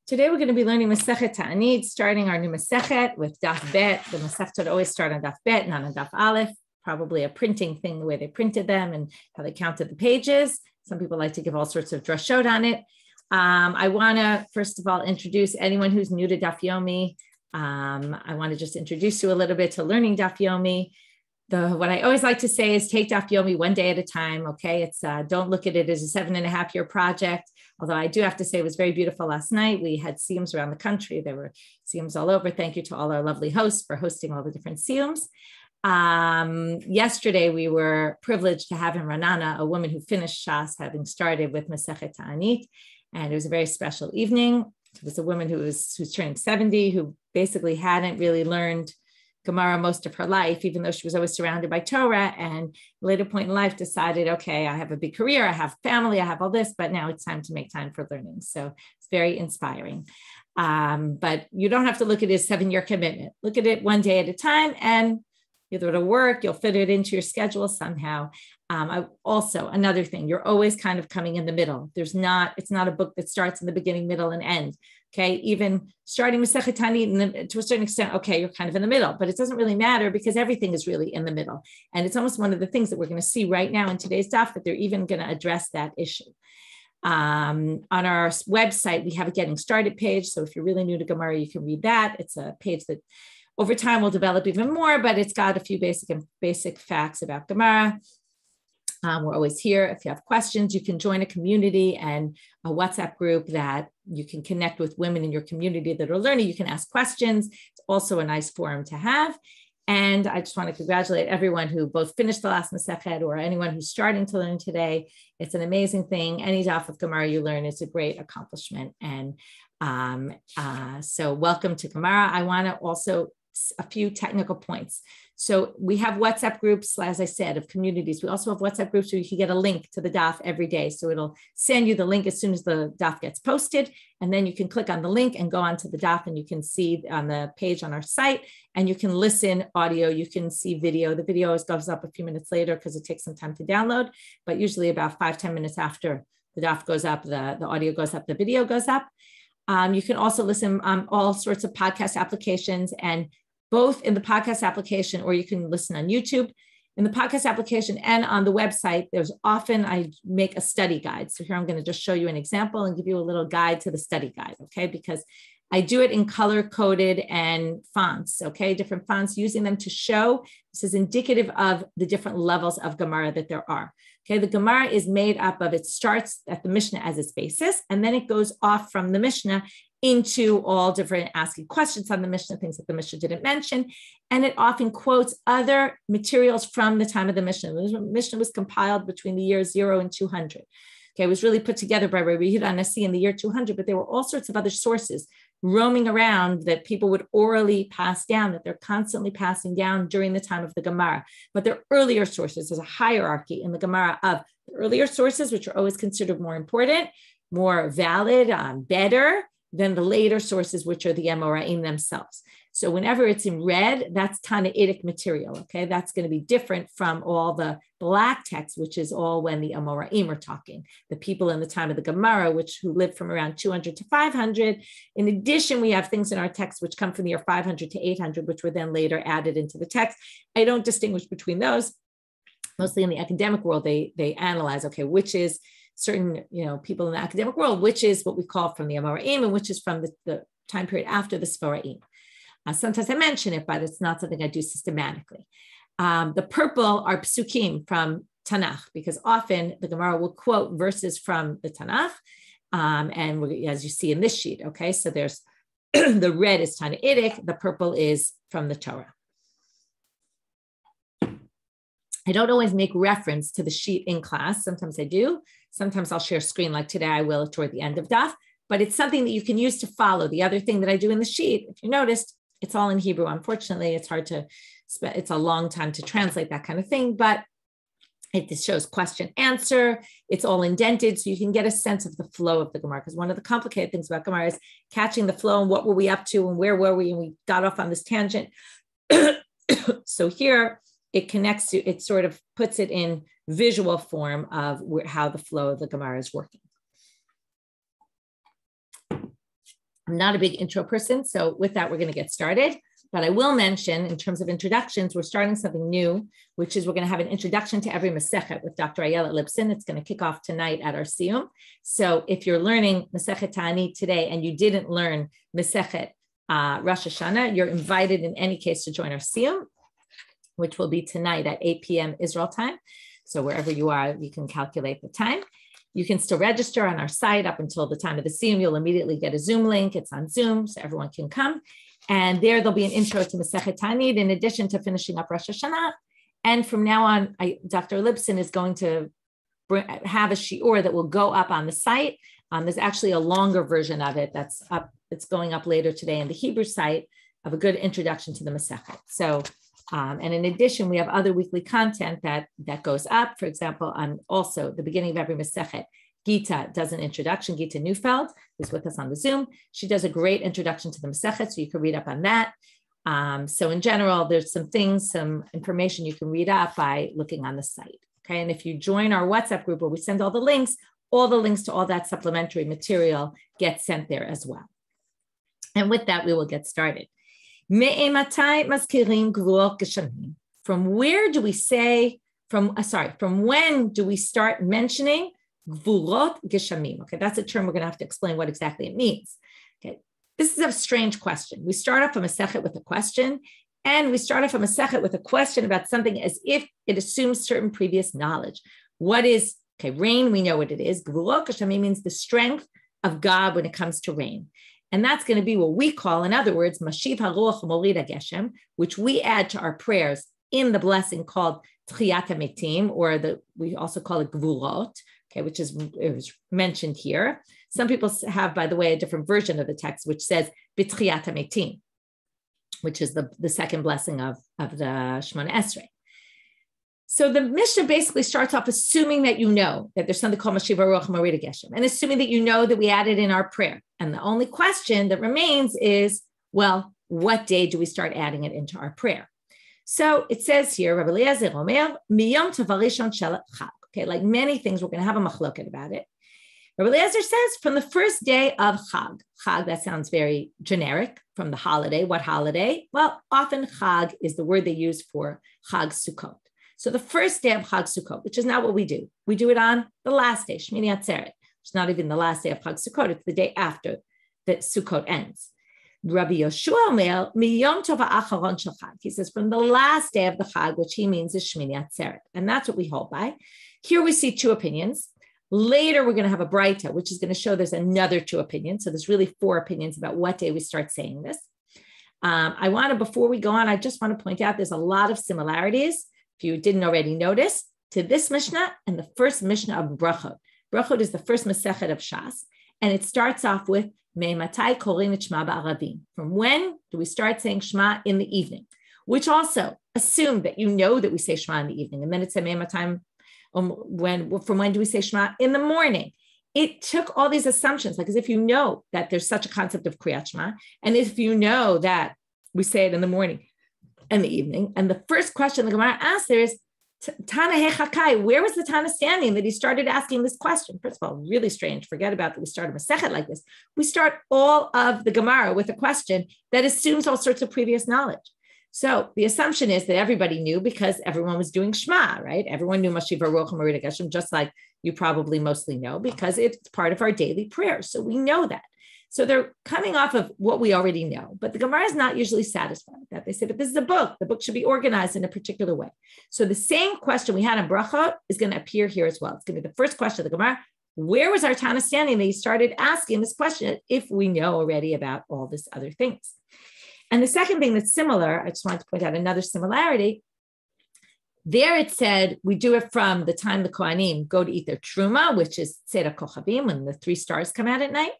Today we're going to be learning Masechet Taanit, starting our new Masechet with Daf Bet. The Masechet would always start on Daf Bet, not on Daf Aleph. Probably a printing thing, the way they printed them and how they counted the pages. Some people like to give all sorts of drashot on it. I want to, first of all, introduce anyone who's new to Daf Yomi. I want to just introduce you a little bit to learning Daf Yomi. What I always like to say is take Daf Yomi one day at a time, okay? It's don't look at it as a 7.5-year project. Although I do have to say it was very beautiful last night. We had siyums around the country. There were siyums all over. Thank you to all our lovely hosts for hosting all the different siyums. Yesterday, we were privileged to have in Ranana a woman who finished Shas, having started with Masechet Taanit. And it was a very special evening. It was a woman who's turning 70, who basically hadn't really learned Gemara most of her life, even though she was always surrounded by Torah, and later point in life decided, okay, I have a big career, I have family, I have all this, but now it's time to make time for learning. So it's very inspiring. But you don't have to look at it as a 7-year commitment. Look at it one day at a time, and either it'll work, you'll fit it into your schedule somehow. Also, another thing, you're always kind of coming in the middle. It's not a book that starts in the beginning, middle, and end. Okay, even starting Masechet Taanit to a certain extent, okay, you're kind of in the middle, but it doesn't really matter because everything is really in the middle. And it's almost one of the things that we're going to see right now in today's daf, that they're even going to address that issue. On our website, we have a getting started page. So if you're really new to Gemara, you can read that. It's a page that over time will develop even more, but it's got a few basic facts about Gemara. We're always here. If you have questions, you can join a community and a WhatsApp group that you can connect with women in your community that are learning. You can ask questions. It's also a nice forum to have. And I just want to congratulate everyone who both finished the last Masechet or anyone who's starting to learn today. It's an amazing thing. Any daf of Gemara you learn is a great accomplishment. And so welcome to Gemara. I want to also a few technical points. So we have WhatsApp groups, as I said, of communities. We also have WhatsApp groups where you can get a link to the daf every day. So it'll send you the link as soon as the daf gets posted. And then you can click on the link and go onto the daf, and you can see on the page on our site, and you can listen audio, you can see video. The video goes up a few minutes later because it takes some time to download, but usually about 5-10 minutes after the daf goes up, the audio goes up, the video goes up. You can also listen on all sorts of podcast applications, and both in the podcast application, or you can listen on YouTube. In the podcast application and on the website, I make a study guide. So here I'm going to just show you an example and give you a little guide to the study guide, okay? Because I do it in color-coded and fonts, okay? Different fonts, using them to show, this is indicative of the different levels of Gemara that there are. Okay, the Gemara is made up of, it starts at the Mishnah as its basis, and then it goes off from the Mishnah into all different asking questions on the Mishnah, things that the Mishnah didn't mention. And it often quotes other materials from the time of the Mishnah. The Mishnah was compiled between the years 0 and 200. Okay, it was really put together by Rabbi Yehuda Nasi in the year 200, but there were all sorts of other sources roaming around that people would orally pass down, that they're constantly passing down during the time of the Gemara. But they're earlier sources. There's a hierarchy in the Gemara of the earlier sources, which are always considered more important, more valid, better than the later sources, which are the Amoraim themselves. So whenever it's in red, that's Taanitic material, okay? That's going to be different from all the black text, which is all when the Amoraim are talking, the people in the time of the Gemara, who lived from around 200 to 500. In addition, we have things in our text which come from the year 500 to 800, which were then later added into the text. I don't distinguish between those. Mostly in the academic world, they analyze, okay, which is certain, people in the academic world, which is what we call from the Amoraim and which is from the time period after the Sforaim. Sometimes I mention it, but it's not something I do systematically. The purple are psukim from Tanakh, because often the Gemara will quote verses from the Tanakh, and as you see in this sheet, okay, so there's the red is Taanitic, the purple is from the Torah. I don't always make reference to the sheet in class. Sometimes I do. Sometimes I'll share a screen like today I will toward the end of daf, but it's something that you can use to follow. The other thing that I do in the sheet, if you noticed, it's all in Hebrew. Unfortunately, it's a long time to translate that kind of thing, but it shows question, answer. It's all indented, so you can get a sense of the flow of the Gemara, because one of the complicated things about Gemara is catching the flow and what were we up to and where were we, and we got off on this tangent. So here, it connects to, it sort of puts it in visual form of how the flow of the Gemara is working. I'm not a big intro person, so with that, we're going to get started. But I will mention, in terms of introductions, we're starting something new, which is we're going to have an introduction to every Masechet with Dr. Ayelet Lipson. It's going to kick off tonight at our Siyum. So if you're learning Masechet Taanit today and you didn't learn Masechet Rosh Hashanah, you're invited in any case to join our Siyum, which will be tonight at 8 p.m. Israel time. So wherever you are, you can calculate the time. You can still register on our site up until the time of the Siyum. You'll immediately get a Zoom link. It's on Zoom, so everyone can come. And there'll be an intro to Masechet Taanit in addition to finishing up Rosh Hashanah. And from now on, Dr. Lipson is going to have a shiur that will go up on the site. There's actually a longer version of it that's up. It's going up later today in the Hebrew site of a good introduction to the Masechet. So, and in addition, we have other weekly content that goes up. For example, on also the beginning of every Masechet, Gita does an introduction. Gita Neufeld is with us on the Zoom. She does a great introduction to the Masechet, so you can read up on that. So in general, there's some information you can read up by looking on the site. Okay, and if you join our WhatsApp group where we send all the links to all that supplementary material get sent there as well. And with that, we will get started. From where do we say, from when do we start mentioning Gvurot Geshamim? Okay, that's a term we're going to have to explain what exactly it means. Okay, this is a strange question. We start off a Masechet with a question, and we start off a Masechet with a question about something as if it assumes certain previous knowledge. What is, rain, we know what it is. Gvurot Geshamim means the strength of God when it comes to rain. And that's going to be what we call, in other words, Mashiv HaRuach Morida Geshem, which we add to our prayers in the blessing called Tchiyat HaMetim, or we also call it Gvurot, which is mentioned here. Some people have, by the way, a different version of the text, which says B'Tchiyat HaMetim, which is the second blessing of the Shemona Esrei. So the Mishnah basically starts off assuming that you know that there's something called Mashiv HaRuach Morida Geshem, and assuming that you know that we added in our prayer. And the only question that remains is, well, what day do we start adding it into our prayer? So it says here, Rabbi Eliezer Omer, Miyom Tov Harishon Shel Chag. Okay, like many things, we're going to have a machloket about it. Rabbi Eliezer says from the first day of Chag. Chag, that sounds very generic, from the holiday. What holiday? Well, often Chag is the word they use for Chag Sukkot. So the first day of Chag Sukkot, which is not what we do. We do it on the last day, Shmini Atzeret. It's not even the last day of Chag Sukkot. It's the day after that Sukkot ends. Rabbi Yoshua Omer, Miyom Tov Ha'acharon Shel Chag. He says from the last day of the Chag, which he means is Shmini Atzeret. And that's what we hold by. Here we see two opinions. Later, we're going to have a Braita, which is going to show there's another two opinions. So there's really four opinions about what day we start saying this. Before we go on, I just want to point out there's a lot of similarities, if you didn't already notice, to this Mishnah and the first Mishnah of Brachot. Brachot is the first Masechet of Shas, and it starts off with Me'matai korin et Shema ba'aravim. From when do we start saying Shema in the evening? Which also assume that you know that we say Shema in the evening, and then it's a Me'matai. From when do we say Shema? In the morning. It took all these assumptions, like as if you know that there's such a concept of Kriyat Shema, and if you know that we say it in the morning and the evening. And the first question the Gemara asks there is, Tana Hechakai, where was the Tana standing that he started asking this question? First of all, really strange. Forget about that we start a Masechet like this. We start all of the Gemara with a question that assumes all sorts of previous knowledge. So the assumption is that everybody knew because everyone was doing Shema, right? Everyone knew Mashiv HaRuach Morida Geshem, just like you probably mostly know, because it's part of our daily prayer. So we know that. So they're coming off of what we already know, but the Gemara is not usually satisfied with that. They say, but this is a book. The book should be organized in a particular way. So the same question we had in Brachot is going to appear here as well. It's going to be the first question of the Gemara. Where was our Tana standing that he started asking this question if we know already about all this other things? And the second thing that's similar, I just wanted to point out another similarity. There it said, we do it from the time the Kohanim go to eat their truma, which is Seder Kochavim, when the 3 stars come out at night.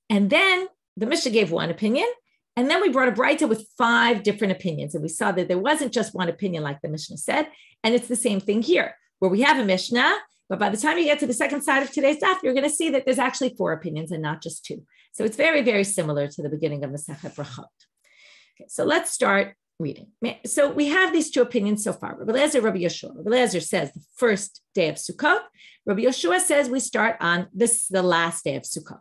And then the Mishnah gave one opinion, and then we brought a Braita with 5 different opinions. And we saw that there wasn't just one opinion like the Mishnah said. And it's the same thing here, where we have a Mishnah, but by the time you get to the second side of today's daf, you're going to see that there's actually 4 opinions and not just 2. So it's very, very similar to the beginning of Masechet Brachot. Okay, so let's start reading. So we have these 2 opinions so far. Rabbi Eliezer, Rabbi Yoshua. Rabbi Eliezer says the first day of Sukkot. Rabbi Yoshua says we start on the last day of Sukkot.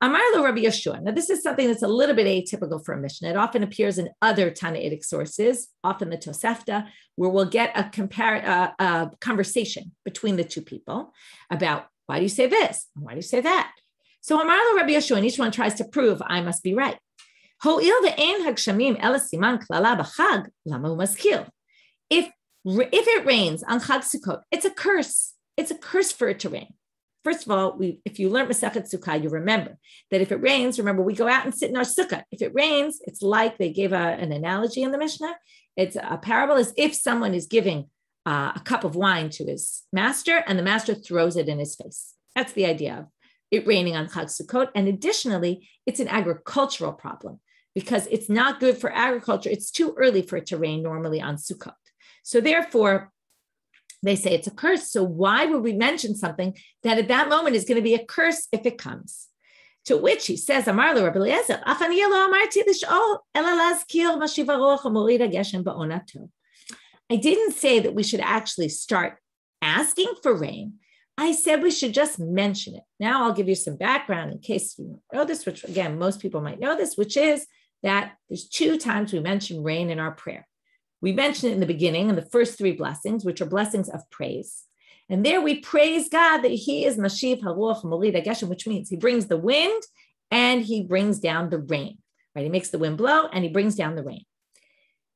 Amar lo Rabbi Yeshua. Now, this is something that's a little bit atypical for a Mishnah. It often appears in other Tanaitic sources, often the Tosefta, where we'll get a conversation between the two people about why do you say this? And why do you say that? So Amar lo Rabbi Yeshua, and each one tries to prove I must be right. If it rains on Chag Sukkot, it's a curse. It's a curse for it to rain. First of all, if you learn Masechet Sukkah, you remember that if it rains, remember, we go out and sit in our sukkah. If it rains, it's like they gave an analogy in the Mishnah. It's a parable as if someone is giving a cup of wine to his master and the master throws it in his face. That's the idea of it raining on Chag Sukkot. And additionally, it's an agricultural problem because it's not good for agriculture. It's too early for it to rain normally on Sukkot. So therefore, they say it's a curse. So why would we mention something that at that moment is going to be a curse if it comes? To which he says, Amar lo Rabbi Eliezer, I didn't say that we should actually start asking for rain. I said we should just mention it. Now I'll give you some background in case you know this, which again, most people might know this, which is that there's 2 times we mention rain in our prayer. We mentioned it in the beginning in the first 3 blessings, which are blessings of praise. And there we praise God that he is Mashiv Haruach Morid HaGeshem, which means he brings the wind and he brings down the rain, right? He makes the wind blow and he brings down the rain.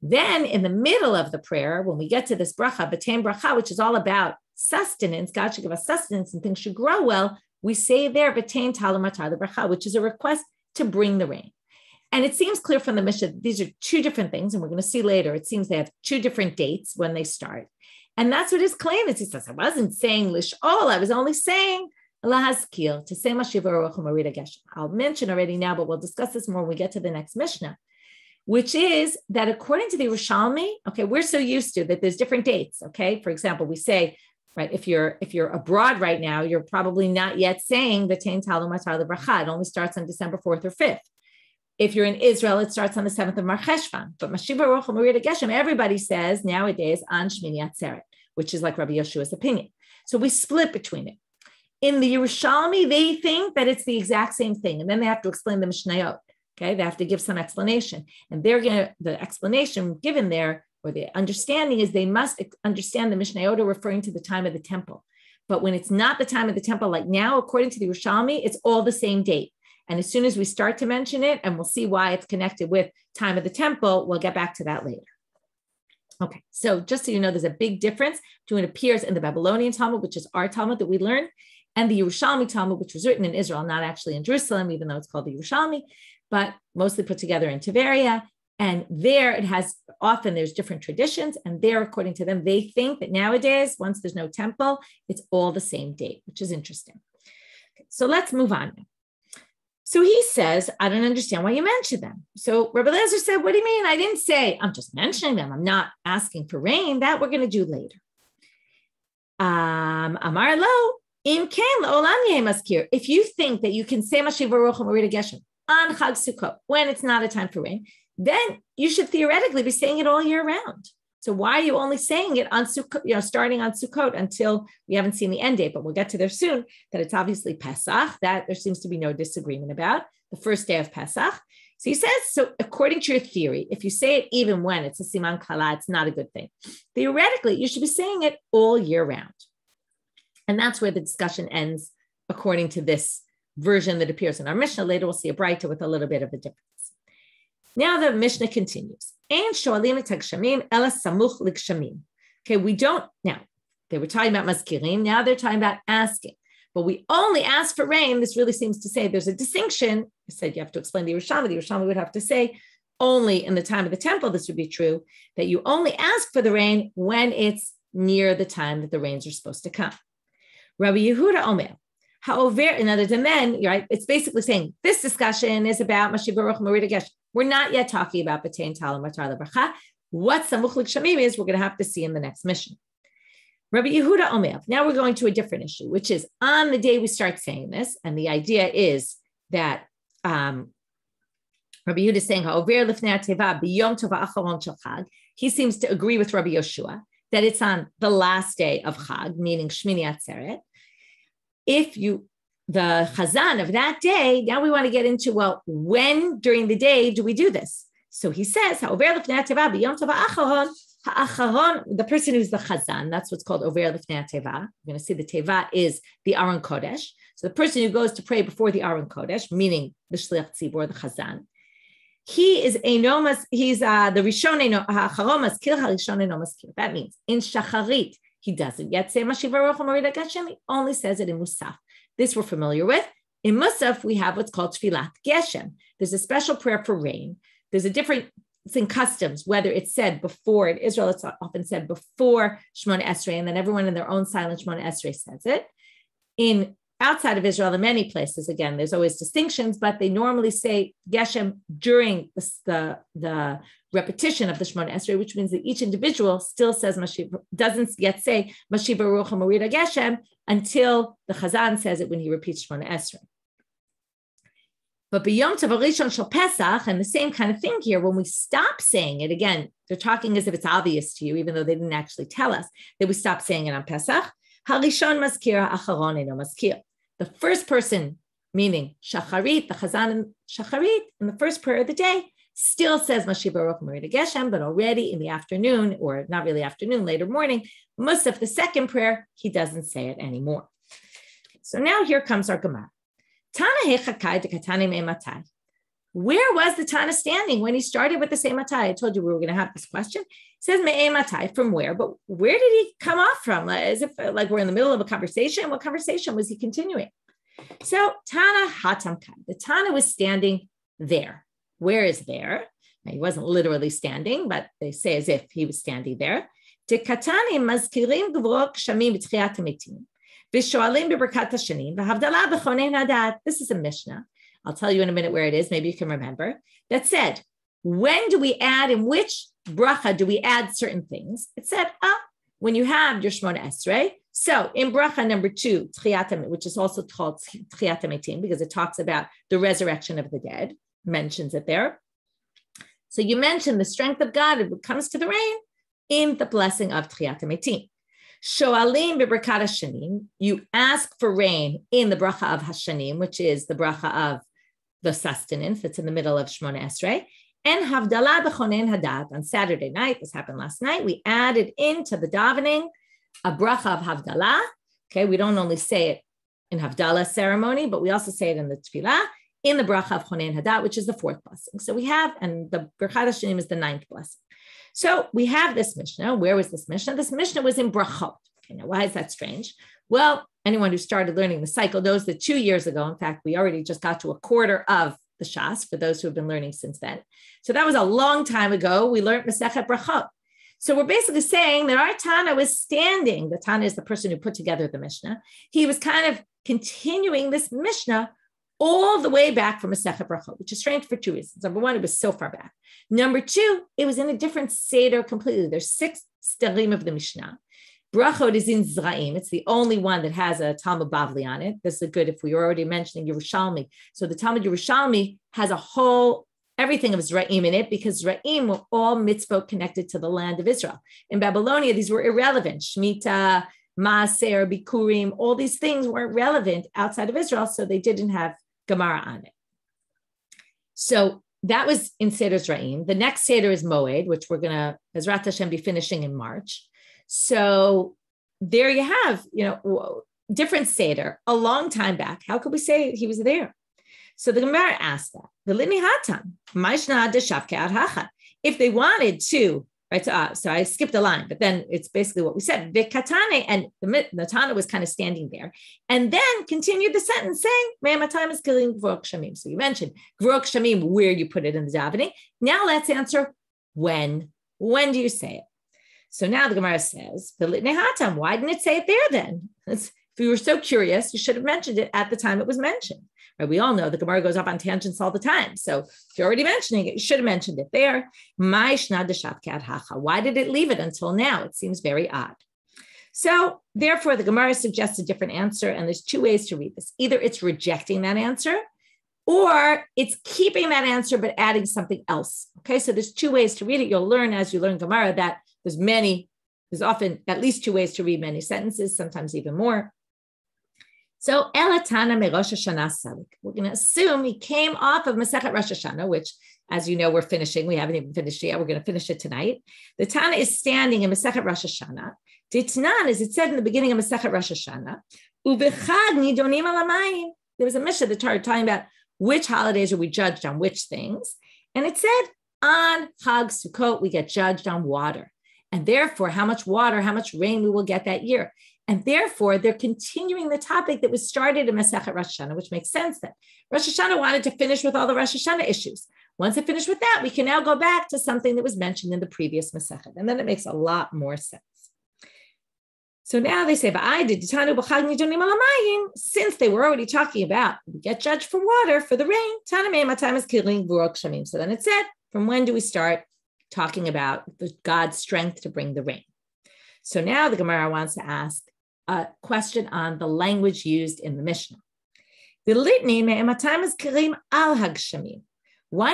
Then in the middle of the prayer, when we get to this bracha, B'tein bracha, which is all about sustenance, God should give us sustenance and things should grow well, we say there, B'tein talu matar bracha, which is a request to bring the rain. And it seems clear from the Mishnah, these are 2 different things, and we're going to see later, it seems they have 2 different dates when they start. And that's what his claim is. He says, I wasn't saying lish'ol, I was only saying lahazkir, to say Mashiv Haruach Morid HaGeshem. I'll mention already now, but we'll discuss this more when we get to the next Mishnah, which is that according to the Yerushalmi, okay, we're so used to that there's different dates, okay? For example, we say, right, if you're abroad right now, you're probably not yet saying B'tein talu matar bracha. It only starts on December 4th or 5th. If you're in Israel, it starts on the 7th of Mar Cheshvan. But Mashiv Haruach Morid HaGeshem, everybody says nowadays on Shmini Atzeret, which is like Rabbi Yeshua's opinion. So we split between it. In the Yerushalmi, they think that it's the exact same thing. And then they have to explain the Mishnayot. Okay, they have to give some explanation. And the explanation given there, or the understanding is they must understand the Mishnayot referring to the time of the temple. But when it's not the time of the temple, like now, according to the Yerushalmi, it's all the same date. And as soon as we start to mention it, and we'll see why it's connected with time of the temple, we'll get back to that later. Okay, so just so you know, there's a big difference between what appears in the Babylonian Talmud, which is our Talmud that we learn, and the Yerushalmi Talmud, which was written in Israel, not actually in Jerusalem, even though it's called the Yerushalmi, but mostly put together in Tiberia. And there it has, often there's different traditions, and there, according to them, they think that nowadays, once there's no temple, it's all the same date, which is interesting. Okay, so let's move on now. So he says, I don't understand why you mentioned them. So Rabbi Eliezer said, what do you mean? I didn't say, I'm just mentioning them. I'm not asking for rain. That we're going to do later. Amar lo, im ken la'olam yeh maskir. If you think that you can say Mashiv Haruach Morid HaGeshem on Chag Sukkot, when it's not a time for rain, then you should theoretically be saying it all year round. So why are you only saying it on Sukkot, starting on Sukkot until we haven't seen the end date? But we'll get to there soon, that it's obviously Pesach, that there seems to be no disagreement about, the first day of Pesach. So he says, so according to your theory, if you say it even when it's a Siman Kala, it's not a good thing. Theoretically, you should be saying it all year round. And that's where the discussion ends, according to this version that appears in our Mishnah. Later, we'll see a Braita with a little bit of a difference. Now the Mishnah continues. Okay, we don't, now, they were talking about maskirim, now they're talking about asking. But we only ask for rain. This really seems to say there's a distinction. I said you have to explain the Yerushalmi. The Yerushalmi would have to say only in the time of the temple, this would be true, that you only ask for the rain when it's near the time that the rains are supposed to come. Rabbi Yehuda Omer, however, in other than then, right, it's basically saying this discussion is about Mashiv Haruach Morid HaGeshem. We're not yet talking about B'tein talu matar bracha. What Samuch L'Gshamim is, we're going to have to see in the next mission. Rabbi Yehuda Omer. Now we're going to a different issue, which is on the day we start saying this, and the idea is that Rabbi Yehuda is saying, "Ha'over lifnei hateva b'yom tova acharon shel Chag." He seems to agree with Rabbi Yeshua that it's on the last day of Chag, meaning Shmini Atzeret. If you the chazan of that day, now we want to get into, well, when during the day do we do this? So he says, the person who's the chazan, that's what's called over lifnei teva. We're going to see the teva is the Aron Kodesh. So the person who goes to pray before the Aron Kodesh, meaning the shliach tzibur, the chazan, he is he's the rishon ha'acharon maskir harishon eno maskir. That means in shacharit he doesn't yet say Mashiv Baruch Morid HaGeshem. He only says it in Musaf. This we're familiar with. In Musaf we have what's called Tfilat Geshem. There's a special prayer for rain. There's a different in customs, whether it's said before, in Israel it's often said before Shmona Esrei, and then everyone in their own silent Shmona Esrei says it. Outside of Israel, in many places, again, there's always distinctions, but they normally say Geshem during the repetition of the Shmona Esrei, which means that each individual still says Mashiv, doesn't yet say Mashiv Baruch Morid HaGeshem until the Chazan says it when he repeats Shmona Esrei. But B'Yom Tov Rishon Shel Pesach, and the same kind of thing here, when we stop saying it, again, they're talking as if it's obvious to you, even though they didn't actually tell us that we stop saying it on Pesach. Harishon maskir, acharon eno maskir. The first person, meaning Shacharit, the Chazan and Shacharit, in the first prayer of the day, still says Mashiv Baruch Morid HaGeshem, but already in the afternoon, or not really afternoon, later morning, Musaf, the second prayer, he doesn't say it anymore. So now here comes our Gemara. Where was the Tana standing when he started with the same Matai? I told you we were going to have this question. It says Me'e Matai, from where? But where did he come off from? As if like we're in the middle of a conversation. What conversation was he continuing? So Tana Hatamkai, the Tana was standing there. Where is there? Now, he wasn't literally standing, but they say as if he was standing there. This is a Mishnah. I'll tell you in a minute where it is. Maybe you can remember. That said, when do we add, in which bracha do we add certain things? It said, when you have your Shmona Esrei. So in bracha number 2, which is also called Tchiyat HaMetim, because it talks about the resurrection of the dead, mentions it there. So you mention the strength of God if it comes to the rain in the blessing of Tchiyat HaMetim. Shoalim b'brakat hashanim, you ask for rain in the bracha of hashanim, which is the bracha of the sustenance that's in the middle of Shmona Esrei. And havdalah b'chonen hadat, on Saturday night, this happened last night, we added into the davening a bracha of havdalah. Okay, we don't only say it in havdalah ceremony, but we also say it in the tefillah, in the bracha of chonen hadat, which is the 4th blessing. So we have, and the brakat hashanim is the 9th blessing. So we have this Mishnah. Where was this Mishnah? This Mishnah was in Brachot. Okay, now why is that strange? Well, anyone who started learning the cycle knows that 2 years ago, in fact, we already just got to a quarter of the Shas for those who have been learning since then. So that was a long time ago. We learned Masechet Brachot. So we're basically saying that our Tana was standing. The Tana is the person who put together the Mishnah. He was kind of continuing this Mishnah all the way back from Masechet Brachot, which is strange for 2 reasons. Number one, it was so far back. Number two, it was in a different Seder completely. There's 6 Sterim of the Mishnah. Brachot is in Zraim. It's the only one that has a Talmud Bavli on it. This is good if we were already mentioning Yerushalmi. So the Talmud Yerushalmi has a whole, everything of Zraim in it, because Zraim were all mitzvot connected to the land of Israel. In Babylonia, these were irrelevant. Shemitah, Maaser, Bikurim, all these things weren't relevant outside of Israel, so they didn't have Gemara on it. So that was in Seder Zraim. The next Seder is Moed, which we're going to, Bezrat Hashem, be finishing in March. So there you have, different Seder, a long time back. How could we say he was there? So the Gemara asked that. If they wanted to, right? So I skipped a line, but then it's basically what we said. Vikatane, and the Tana was kind of standing there, and then continued the sentence saying, so you mentioned Gvorok Shamim, where you put it in the davening. Now let's answer when. When do you say it? So now the Gemara says, why didn't it say it there then? If you were so curious, you should have mentioned it at the time it was mentioned. Right? We all know the Gemara goes off on tangents all the time. So if you're already mentioning it, you should have mentioned it there. Why did it leave it until now? It seems very odd. So therefore, the Gemara suggests a different answer, and there's 2 ways to read this. Either it's rejecting that answer, or it's keeping that answer but adding something else. Okay, so there's 2 ways to read it. You'll learn as you learn Gemara that there's often at least 2 ways to read many sentences, sometimes even more. So Elatana me Rosh Hashanah Salik. We're going to assume he came off of Masechet Rosh Hashanah, which, as you know, we're finishing. We haven't even finished it yet. We're going to finish it tonight. The Tana is standing in Masechet Rosh Hashanah. Ditnan, as it said in the beginning of Masechet Rosh Hashanah, Ubechad nidonim alamayim. There was a Mishnah that started talking about which holidays are we judged on which things. And it said, on Chag Sukkot, we get judged on water. And therefore, how much water, how much rain we will get that year. And therefore, they're continuing the topic that was started in Masechet Rosh Hashanah, which makes sense that Rosh Hashanah wanted to finish with all the Rosh Hashanah issues. Once it finished with that, we can now go back to something that was mentioned in the previous Masechet. And then it makes a lot more sense. So now they say, since they were already talking about we get judged for water, for the rain, so then it said, from when do we start talking about God's strength to bring the rain? So now the Gemara wants to ask a question on the language used in the Mishnah. Why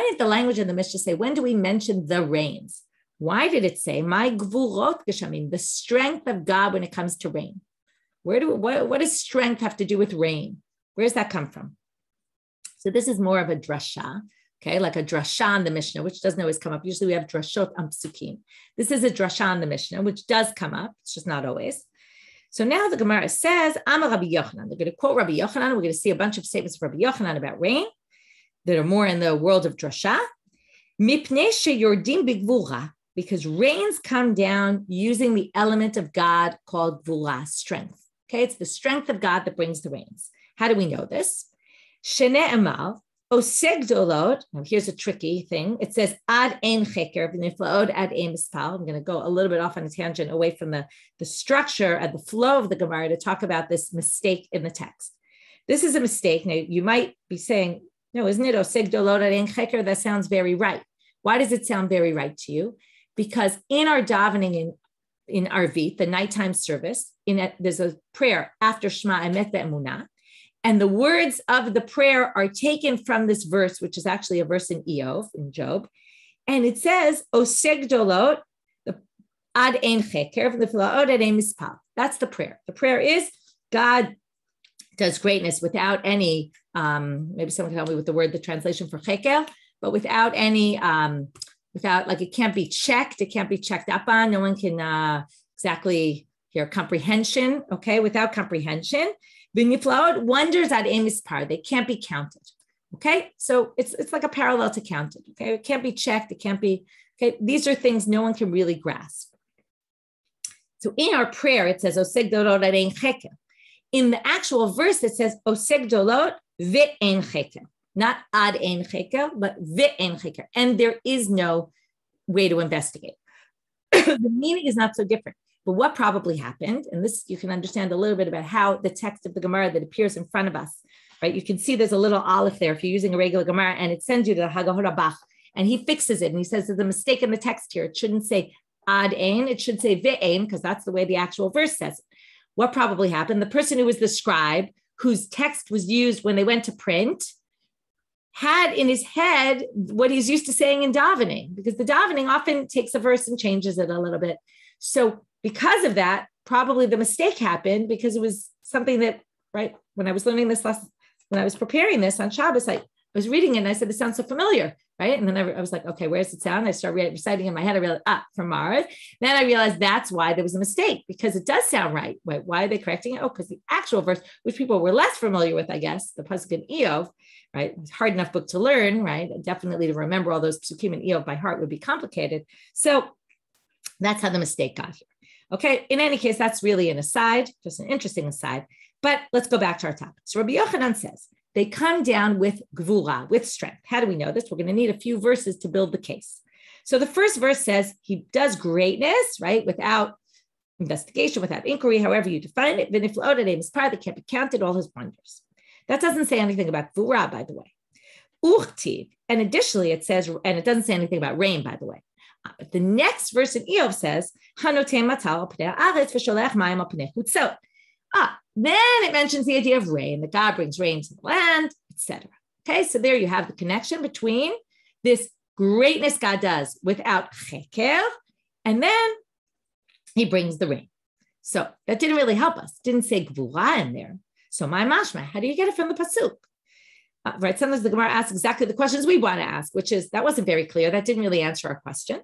did the language in the Mishnah say, when do we mention the rains? Why did it say, my gvurot geshamim, the strength of God when it comes to rain? What does strength have to do with rain? Where does that come from? So this is more of a drasha, okay, like a drasha in the Mishnah, which doesn't always come up. Usually we have drashot on psukim. This is a drasha in the Mishnah, which does come up. It's just not always. So now the Gemara says, Amar Rabbi Yochanan. They're going to quote Rabbi Yochanan. We're going to see a bunch of statements of Rabbi Yochanan about rain that are more in the world of drasha. Mipnei sheyordim bigvura. Because rains come down using the element of God called gvura, strength. Okay, it's the strength of God that brings the rains. How do we know this? Shene'emal, oseg dolot. Now here's a tricky thing. It says ad ein cheker v'niflaod ad ein mispal. I'm going to go a little bit off on a tangent away from the structure and the flow of the Gemara to talk about this mistake in the text. This is a mistake. Now you might be saying, no, isn't it oseg dolot ad ein cheker? That sounds very right. Why does it sound very right to you? Because in our davening in Arvit, the nighttime service, there's a prayer after Shema Emet Ve'emunah, and the words of the prayer are taken from this verse, which is actually a verse in Job, and it says Oseg Dolot Ad Ein Cheker V'Niflaot Ad Ein Mispal. That's the prayer. The prayer is God does greatness without any. Maybe someone can help me with the translation for Cheker, but without any. Without, like, it can't be checked. It can't be checked up on. No one can exactly hear comprehension. Okay, without comprehension. V'niflaot, wonders ad ein mispar. They can't be counted. Okay, so it's like a parallel to counted. Okay, it can't be checked. It can't be, okay, these are things no one can really grasp. So in our prayer, it says, Oseg dolot ad ein cheker. In the actual verse, it says, Oseg dolot ve'ein cheker. Not ad ein cheker, but ve'ein cheker. And there is no way to investigate. The meaning is not so different. But what probably happened, and this you can understand a little bit about how the text of the Gemara that appears in front of us, right? You can see there's a little aleph there if you're using a regular Gemara, and it sends you to the Hagahot Bach, and he fixes it, and he says there's a mistake in the text here. It shouldn't say ad ein, it should say ve'ein, because that's the way the actual verse says it. What probably happened? The person who was the scribe, whose text was used when they went to print, had in his head what he's used to saying in davening, because the davening often takes a verse and changes it a little bit. So because of that, probably the mistake happened because it was something that, right, when I was learning this lesson, when I was preparing this on Shabbos, I was reading it and I said, this sounds so familiar, right? And then I was like, okay, where's it sound? I started reciting in my head. I realized, from Mars. Then I realized that's why there was a mistake, because it does sound right. Wait, why are they correcting it? Oh, because the actual verse, which people were less familiar with, I guess, the pasuk in Eov, right? It's a hard enough book to learn, right? Definitely to remember all those psukim in Eov by heart would be complicated. So that's how the mistake got here. Okay, in any case, that's really an aside, just an interesting aside. But let's go back to our topic. So Rabbi Yochanan says, they come down with gvura, with strength. How do we know this? We're going to need a few verses to build the case. So the first verse says he does greatness, right? Without investigation, without inquiry, however you define it. V'niflaot ad ein mispar, that can't be counted, all his wonders. That doesn't say anything about gvura, by the way. Uchtiv, and additionally it says, and it doesn't say anything about rain, by the way. But the next verse in Eov says, Hanotem matal al pnei haaretz v'sholech mayim al pnei chutzot. Then it mentions the idea of rain, that God brings rain to the land, etc. Okay, so there you have the connection between this greatness God does without cheker, and then he brings the rain. So that didn't really help us. It didn't say gvura in there. So my mashma, how do you get it from the pasuk? Right. Sometimes the Gemara asks exactly the questions we want to ask, which is, that wasn't very clear. That didn't really answer our question.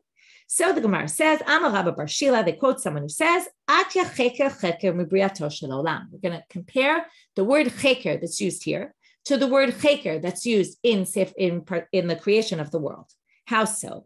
So the Gemara says, Amar Rabba Bar Shila, they quote someone who says, Atya cheker cheker mibriato shel olam. We're going to compare the word cheker that's used here to the word cheker that's used in the creation of the world. How so?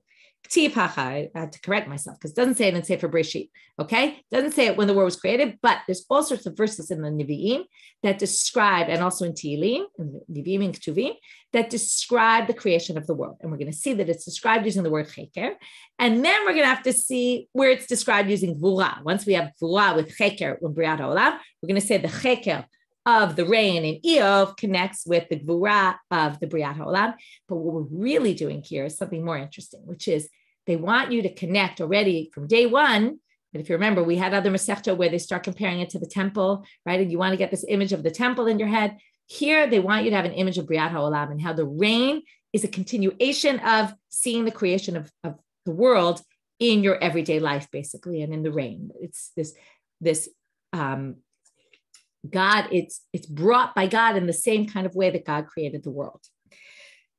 I had to correct myself because it doesn't say it in Sefer Bereshit, okay? It doesn't say it when the world was created, but there's all sorts of verses in the Nevi'im that describe, and also in Tehillim, in Nevi'im and Ketuvim, that describe the creation of the world. And we're going to see that it's described using the word cheker. And then we're going to have to see where it's described using gvura. Once we have gvura with cheker, when Briat HaOlam, we're going to say the cheker of the rain in Eov connects with the gvura of the Briat HaOlam. But what we're really doing here is something more interesting, which is they want you to connect already from day one. And if you remember, we had other Masechta where they start comparing it to the temple, right? And you want to get this image of the temple in your head. Here, they want you to have an image of Briat HaOlam and how the rain is a continuation of seeing the creation of the world in your everyday life, basically, and in the rain. It's this God, it's brought by God in the same kind of way that God created the world.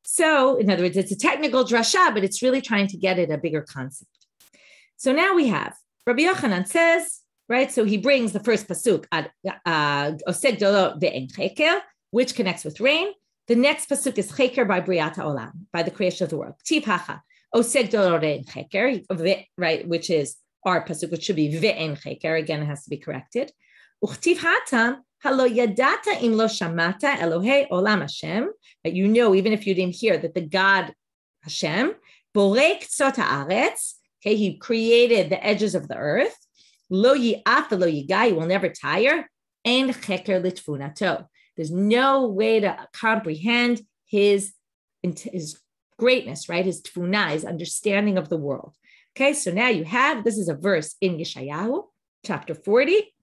So, in other words, it's a technical drasha, but it's really trying to get at a bigger concept. So now we have, Rabbi Yochanan says, right, so he brings the first pasuk, Oseg Dolo ve'en cheker, which connects with rain. The next pasuk is cheker by Briat HaOlam, by the creation of the world. Ktiv hacha, Oseg Dolo ve'en cheker, right, which is our pasuk, which should be ve'en cheker. Again, it has to be corrected. Uchtiv hatam, halo yadata im lo shamata Elohei olam Hashem. But you know, even if you didn't hear, that the God Hashem, borei ktsot haaretz, okay, he created the edges of the earth. Lo yi'af lo yigai, he will never tire. Ein cheker litfunato. There's no way to comprehend his greatness, right? His tfuna, his understanding of the world. Okay, so now you have, this is a verse in Yeshayahu, chapter 40.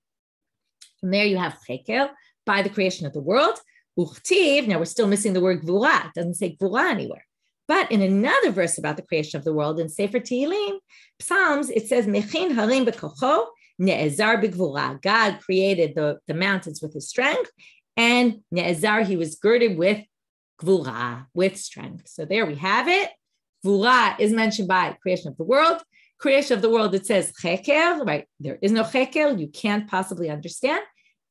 From there you have cheker, by the creation of the world. Uchtiv, now we're still missing the word gvura. It doesn't say gvura anywhere. But in another verse about the creation of the world in Sefer Tehillim, Psalms, it says, Mechin harim bekocho, ne'ezar begvura. God created the mountains with his strength, and ne'ezar, he was girded with gvura, with strength. So there we have it. Gvura is mentioned by creation of the world. Creation of the world, it says cheker, right? There is no cheker, you can't possibly understand.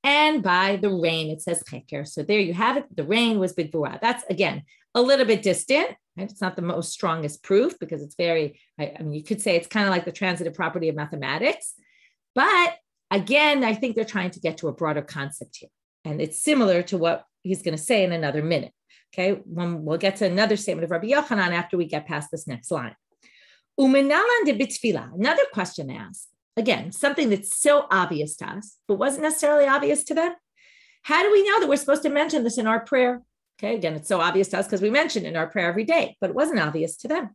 And by the rain, it says cheker. So there you have it. The rain was big gvura. That's, again, a little bit distant. Right? It's not the most strongest proof because it's very, I mean, you could say it's kind of like the transitive property of mathematics. But again, I think they're trying to get to a broader concept here. And it's similar to what he's going to say in another minute. Okay, we'll get to another statement of Rabbi Yochanan after we get past this next line. Umenalan de bitfila. Another question asked. Again, something that's so obvious to us, but wasn't necessarily obvious to them. How do we know that we're supposed to mention this in our prayer? Okay, again, it's so obvious to us because we mention it in our prayer every day, but it wasn't obvious to them.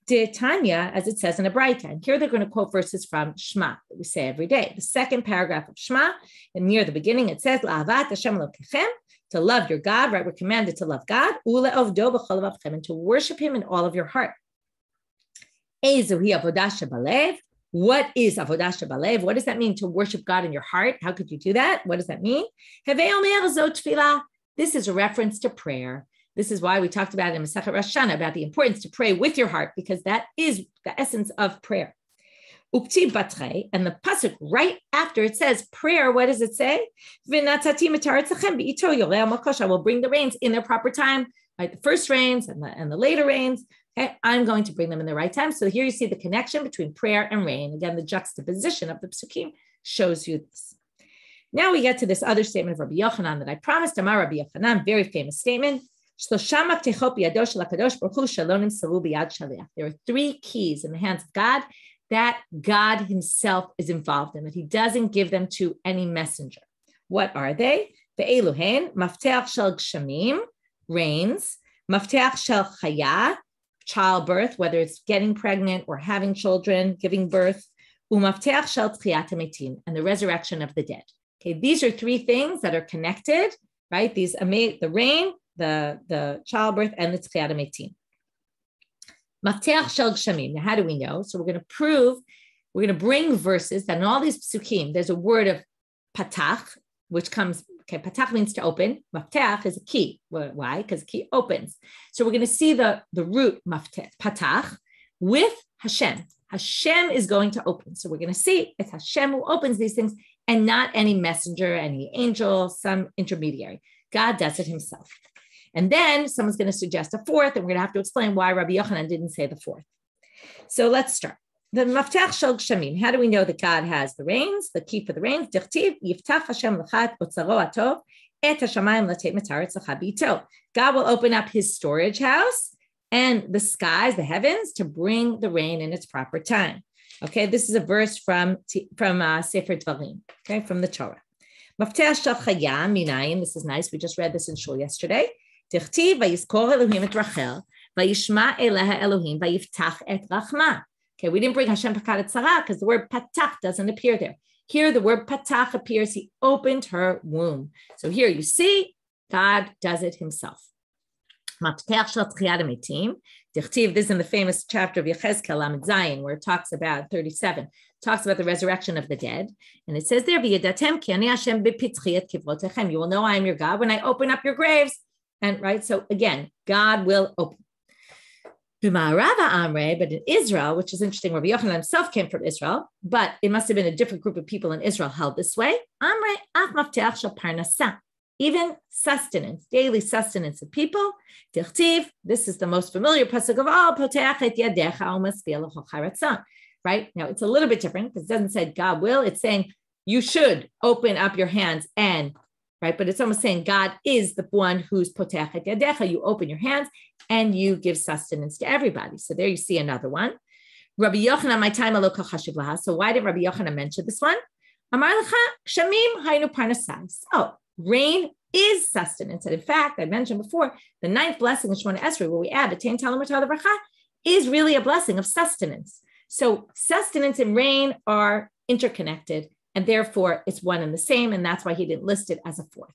De Tanya, as it says in a Braita, and here they're going to quote verses from Shema that we say every day. The second paragraph of Shema, and near the beginning it says, La'avat Hashem Elokechem, to love your God, right? We're commanded to love God, Ule'ovdo b'chol levavchem, and to worship him in all of your heart. Ezuhi avodah shebalev. What is avodah shebalev? What does that mean to worship God in your heart? How could you do that? What does that mean? Hevei omer zot tefillah. This is a reference to prayer. This is why we talked about in Masechet Rosh Hashanah about the importance to pray with your heart, because that is the essence of prayer. Uktiv batrei, and the pasuk right after it says prayer, what does it say? V'natzati mitaretzachem b'ito yoreh malkosh. I will bring the rains in their proper time, right? The first rains and the later rains. Okay, I'm going to bring them in the right time. So here you see the connection between prayer and rain. Again, the juxtaposition of the psukim shows you this. Now we get to this other statement of Rabbi Yochanan that I promised. Amar Rabbi Yochanan, very famous statement. There are three keys in the hands of God that God himself is involved in, that he doesn't give them to any messenger. What are they? Ve'eluhen, mafteach shel gshamim, rains, mafteach shel chaya, childbirth, whether it's getting pregnant or having children, giving birth, umafteach shel tchiyat hametim, and the resurrection of the dead. Okay, these are three things that are connected, right? These the rain, the childbirth, and the tchiyat hametim. Mafteach shel gshamim. Now, how do we know? So we're going to bring verses that in all these psukim, there's a word of patach, which comes Okay, patach means to open. Mafteach is a key. Why? Because key opens. So we're going to see the root mafteach, patach, with Hashem. Hashem is going to open. So we're going to see it's Hashem who opens these things and not any messenger, any angel, some intermediary. God does it himself. And then someone's going to suggest a fourth, and we're going to have to explain why Rabbi Yochanan didn't say the fourth. So let's start. The Mafteach Shel Gshamim. How do we know that God has the rains, the key for the rains? Dichtiv Yiftach Hashem Lechat Otzaro Atov Et Hashamayim Latet Metaretz Lecha Bito. God will open up his storage house and the skies, the heavens, to bring the rain in its proper time. Okay, this is a verse from Sefer Dvarim, okay, from the Torah. Mafteach Shel Chaya Minayin. This is nice. We just read this in shul yesterday. Dichtiv Vayizkor Elohim et Rachel Vayishma Eleha Elohim Vayiftach et Rachma. Okay, we didn't bring Hashem Pakat Tzara because the word patach doesn't appear there. Here, the word patach appears. He opened her womb. So here you see, God does it himself. This is in the famous chapter of Yechezkel Lamed Zayin, where it talks about 37, talks about the resurrection of the dead. And it says there, you will know I am your God when I open up your graves. And right, so again, God will open. But in Israel, which is interesting, Rabbi Yochanan himself came from Israel, but it must have been a different group of people in Israel held this way. Even sustenance, daily sustenance of people. This is the most familiar pasuk of all. Right? Now, it's a little bit different because it doesn't say God will. It's saying you should open up your hands and, right? But it's almost saying God is the one who's poteach et yadecha. You open your hands and you give sustenance to everybody. So there you see another one. Rabbi Yochanan, my time alo kachashiv laha. So why did Rabbi Yochanan mention this one? Amar lecha kshamim haynu parnasai. So rain is sustenance. And in fact, I mentioned before, the ninth blessing of Shemona Esrei, where we add the Tein Talam Matah Bracha, is really a blessing of sustenance. So sustenance and rain are interconnected, and therefore it's one and the same, and that's why he didn't list it as a fourth.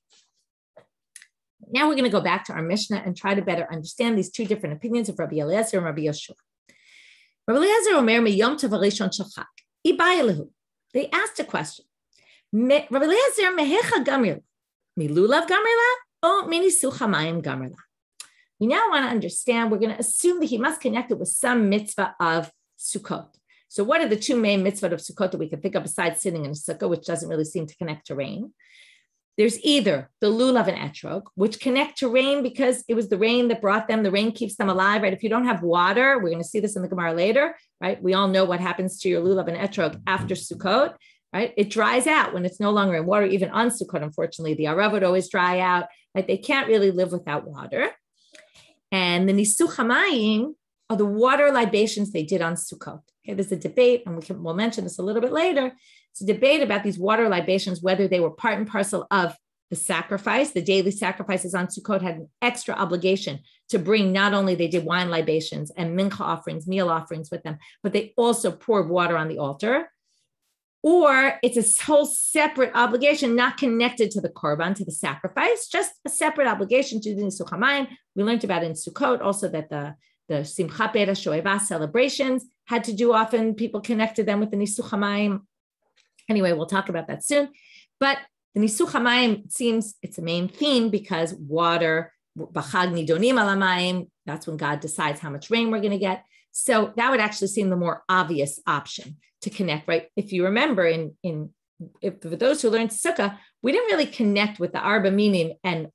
Now we're going to go back to our Mishnah and try to better understand these two different opinions of Rabbi Eliezer and Rabbi Yoshua. Rabbi Eliezer Omer miyom tov harishon shel chag. Ibayelehu. They asked a question. Rabbi Eliezer mehecha gamrila. Milulav gamrila or minisuch hamayim gamrila. We now want to understand, we're going to assume that he must connect it with some mitzvah of Sukkot. So what are the two main mitzvot of Sukkot that we can think of besides sitting in a sukkah, which doesn't really seem to connect to rain? There's either the lulav and etrog, which connect to rain because it was the rain that brought them, the rain keeps them alive, right? If you don't have water, we're going to see this in the Gemara later, right? We all know what happens to your lulav and etrog after Sukkot, right? It dries out when it's no longer in water, even on Sukkot, unfortunately. The arav would always dry out, right? They can't really live without water. And the nisuch hamayim are the water libations they did on Sukkot. Okay, there's a debate, and we'll mention this a little bit later. It's a debate about these water libations, whether they were part and parcel of the sacrifice. The daily sacrifices on Sukkot had an extra obligation to bring, not only they did wine libations and mincha offerings, meal offerings with them, but they also poured water on the altar. Or it's a whole separate obligation, not connected to the korban, to the sacrifice, just a separate obligation to the Nisuch HaMayim. We learned about in Sukkot also that the Simchat Beis Shoeva celebrations had to do often, people connected them with the Nisuch HaMayim. Anyway, we'll talk about that soon. But the Nisuch HaMayim seems it's a main theme because water, B'chag Nidonim Al HaMayim, that's when God decides how much rain we're going to get. So that would actually seem the more obvious option to connect, right? If you remember, for those who learned Sukkah, we didn't really connect with the Arba Minim and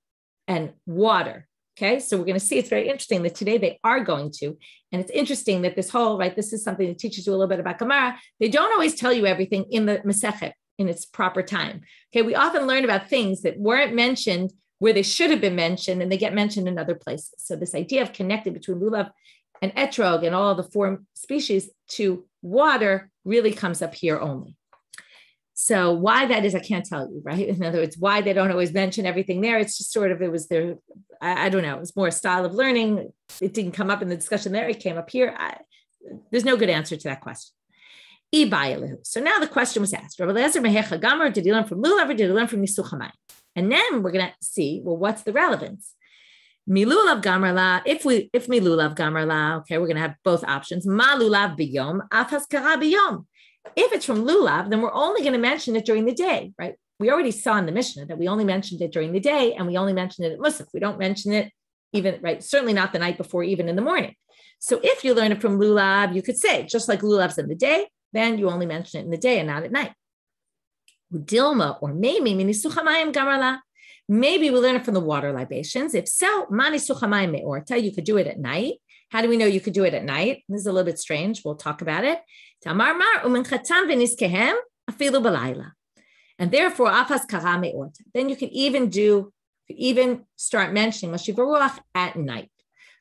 water. Okay, so we're going to see it's very interesting that today they are going to, and it's interesting that this whole, right, this is something that teaches you a little bit about Gemara. They don't always tell you everything in the Masechet in its proper time. Okay, we often learn about things that weren't mentioned where they should have been mentioned, and they get mentioned in other places. So this idea of connecting between lulav and etrog and all the four species to water really comes up here only. So why that is, I can't tell you, right? In other words, why they don't always mention everything there. It's just sort of, it was their, I don't know, it was more a style of learning. It didn't come up in the discussion there. It came up here. There's no good answer to that question. So now the question was asked, Rabbi Eliezer mehecha gamar, did he learn from lulav or did he learn from nisuch hamayim? And then we're going to see, well, what's the relevance? Milulav gamarla, if milulav gamarla, okay, we're going to have both options. Ma lulav biyom, af haskara biyom. If it's from lulav, then we're only going to mention it during the day, right? we already saw in the Mishnah that we only mentioned it during the day and we only mentioned it at Musaf. We don't mention it even, right? Certainly not the night before, even in the morning. So if you learn it from lulav, you could say, just like lulav's in the day, then you only mention it in the day and not at night. Udilma or maybe minisuchamayim gamarla. Maybe we learn it from the water libations. If so, manisuchamayim meorta, you could do it at night. How do we know you could do it at night? This is a little bit strange. We'll talk about it. Tamar mar uminchatam v'niskehem afilu balayla. And therefore, afas kara meorta. Then you could even start mentioning Mashiv Ruach at night.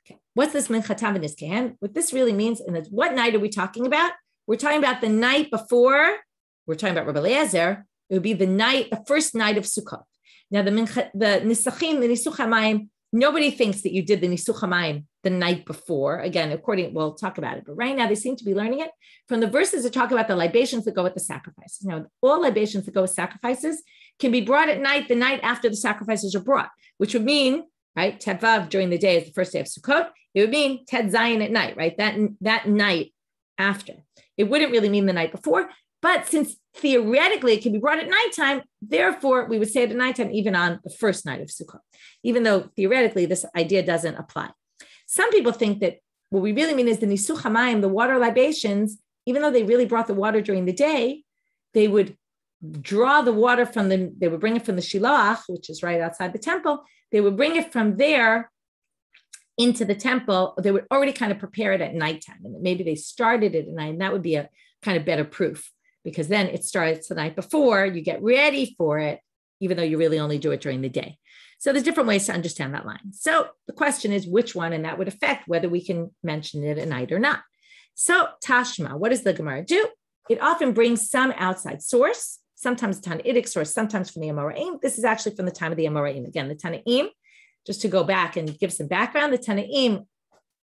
Okay. What's this minchatam v'niskehem? What this really means, and what night are we talking about? We're talking about the night before. We're talking about Rabbi Eliezer. It would be the first night of Sukkot. Now, the Nisachim, the Nisuch HaMayim, nobody thinks that you did the Nisuch HaMayim the night before. Again, we'll talk about it. But right now, they seem to be learning it from the verses that talk about the libations that go with the sacrifices. Now, all libations that go with sacrifices can be brought at night, the night after the sacrifices are brought, which would mean, right, Tet Vav during the day is the first day of Sukkot. It would mean Tet Zayin at night, right, that night after. It wouldn't really mean the night before. But since theoretically it can be brought at nighttime, therefore we would say it at nighttime even on the first night of Sukkot, even though theoretically this idea doesn't apply. Some people think that what we really mean is the Nisuch HaMayim, the water libations, even though they really brought the water during the day, they would draw the water they would bring it from the Shiloach, which is right outside the temple. They would bring it from there into the temple. They would already kind of prepare it at nighttime. And maybe they started it at night, and that would be a kind of better proof, because then it starts the night before, you get ready for it, even though you really only do it during the day. So there's different ways to understand that line. So the question is which one, and that would affect whether we can mention it at night or not. So Tashma, what does the Gemara do? It often brings some outside source, sometimes Taanitic source, sometimes from the Amoraim. This is actually from the time of the Amoraim. Again, the Tanaim, just to go back and give some background, the Tanaim,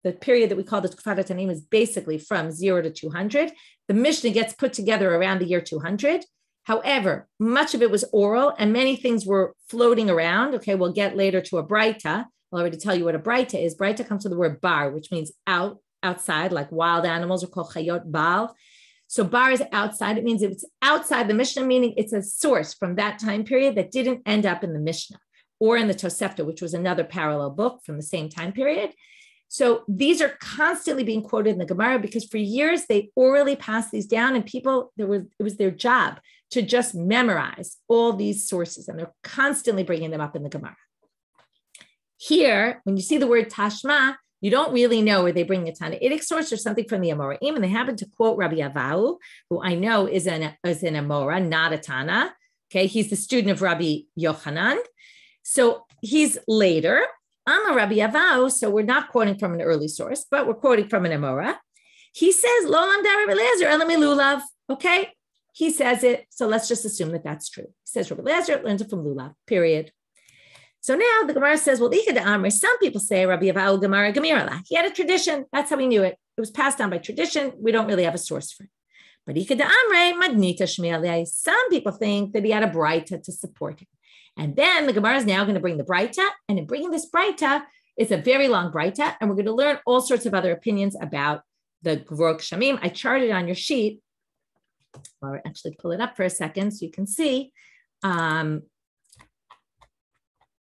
the period that we call the Tufat Tanaim is basically from 0 to 200. The Mishnah gets put together around the year 200. However, much of it was oral and many things were floating around. Okay, we'll get later to a Braita. I'll already tell you what a Braita is. Braita comes from the word bar, which means outside, like wild animals are called chayot baal. So bar is outside. It means it's outside the Mishnah, meaning it's a source from that time period that didn't end up in the Mishnah or in the Tosefta, which was another parallel book from the same time period. So these are constantly being quoted in the Gemara because for years they orally passed these down, and people, it was their job to just memorize all these sources, and they're constantly bringing them up in the Gemara. Here, when you see the word Tashma, you don't really know where they bring a Tanaitic source or something from the Amoraim, and they happen to quote Rabbi Avahu, who I know is an Amora, not a Tana. Okay, he's the student of Rabbi Yochanan. So he's later. I'm a Rabbi Avahu, so we're not quoting from an early source, but we're quoting from an Amora. He says, Lo lamda Rabbi Eliezer ela milulav. Okay, he says it, so let's just assume that that's true. He says Rabbi Eliezer learns it from lulav, period. So now the Gemara says, well, some people say Rabbi Avahu Gemara Gemirala. He had a tradition. That's how we knew it. It was passed down by tradition. We don't really have a source for it. But some people think that he had a Braita to support him. And then the Gemara is now going to bring the Braita. And in bringing this Braita, it's a very long Braita. And we're going to learn all sorts of other opinions about the Gvorot Shamim. I charted on your sheet. I'll actually pull it up for a second so you can see.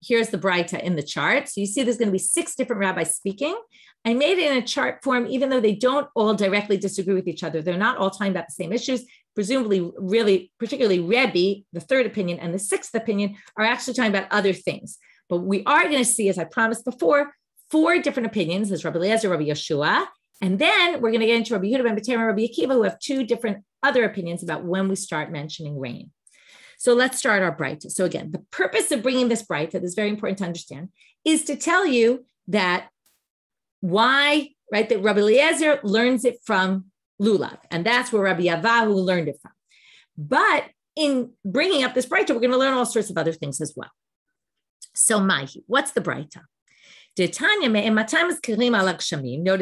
Here's the Braita in the chart. So you see there's going to be 6 different rabbis speaking. I made it in a chart form, even though they don't all directly disagree with each other. They're not all talking about the same issues. Presumably, really, particularly Rebbe, the 3rd opinion, and the 6th opinion are actually talking about other things. But we are going to see, as I promised before, 4 different opinions. There's Rabbi Eliezer, Rabbi Yeshua, and then we're going to get into Rabbi Yehuda ben Beter and Rabbi Akiva, who have 2 different other opinions about when we start mentioning rain. So let's start our Braita. So again, the purpose of bringing this Braita, this is very important to understand, is to tell you that why, right, that Rabbi Eliezer learns it from Lulav, and that's where Rabbi Avahu learned it from. But in bringing up this Braita, we're going to learn all sorts of other things as well. So Mahi, what's the Braita? Notice